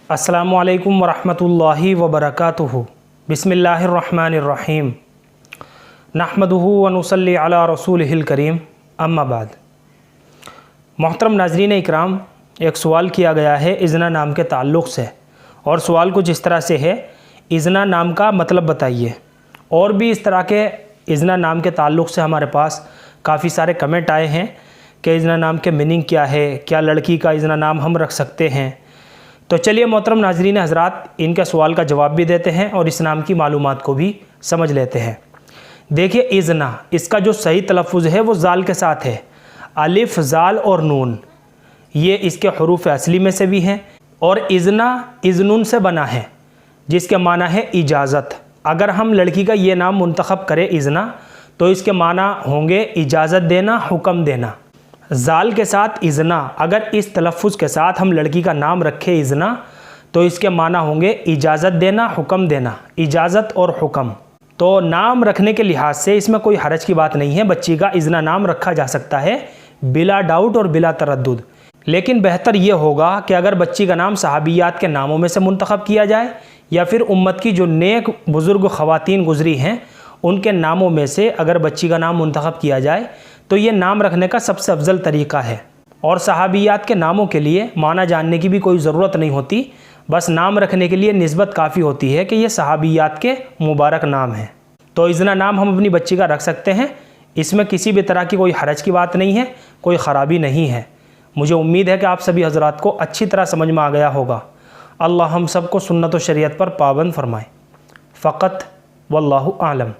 अस्सलामु अलैकुम वरहमतुल्लाहि वबरकातुहु। बिस्मिल्लाहिर्रहमानिर्रहीम। नहमदुहु व नुसल्ली अला रसूलिहिल करीम। अम्मा बाद। मोहतरम नाज़रीन इकराम, एक सवाल किया गया है इज़्ना नाम के ताल्लुक़ से, और सवाल कुछ इस तरह से है, इज़्ना नाम का मतलब बताइए। और भी इस तरह के इज़्ना नाम के ताल्लुक़ से हमारे पास काफ़ी सारे कमेंट आए हैं कि इज़्ना नाम के मीनिंग क्या है, क्या लड़की का इज़्ना नाम हम रख सकते हैं। तो चलिए मोहतरम नाज़रीन हज़रात, इनके सवाल का जवाब भी देते हैं और इस नाम की मालूमात को भी समझ लेते हैं। देखिए, इज़्ना, इसका जो सही तलफ़्फ़ुज़ है वो ज़ाल के साथ है। अलिफ़, ज़ाल और नून, ये इसके हरूफ असली में से भी हैं। और इज़्ना इज़्नुन से बना है, जिसके माना है इजाज़त। अगर हम लड़की का ये नाम मुंतखब करें इज़्ना, तो इसके माना होंगे इजाज़त देना, हुक्म देना। ज़ाल के साथ इज़्ना, अगर इस तलफ़्फ़ुज़ के साथ हम लड़की का नाम रखें इज़्ना, तो इसके माना होंगे इजाज़त देना, हुक्म देना। इजाज़त और हुक्म। तो नाम रखने के लिहाज से इसमें कोई हरज की बात नहीं है, बच्ची का इज़्ना नाम रखा जा सकता है बिला डाउट और बिला तरद्दुद। लेकिन बेहतर ये होगा कि अगर बच्ची का नाम सहाबियात के नामों में से मुंतखब किया जाए, या फिर उम्मत की जो नेक बुज़ुर्ग ख़वातीन गुज़री हैं उनके नामों में से अगर बच्ची का नाम मुंतखब किया जाए, तो ये नाम रखने का सबसे अफजल तरीक़ा है। और सहाबियात के नामों के लिए माना जानने की भी कोई ज़रूरत नहीं होती, बस नाम रखने के लिए निस्बत काफ़ी होती है कि ये सहाबियात के मुबारक नाम हैं। तो इज़्ना नाम हम अपनी बच्ची का रख सकते हैं, इसमें किसी भी तरह की कोई हरज की बात नहीं है, कोई ख़राबी नहीं है। मुझे उम्मीद है कि आप सभी हज़रात को अच्छी तरह समझ में आ गया होगा। अल्लाह हम सबको सुन्नत व शरीयत पर पाबंद फरमाए। फ़क़त वल्लाहु आलम।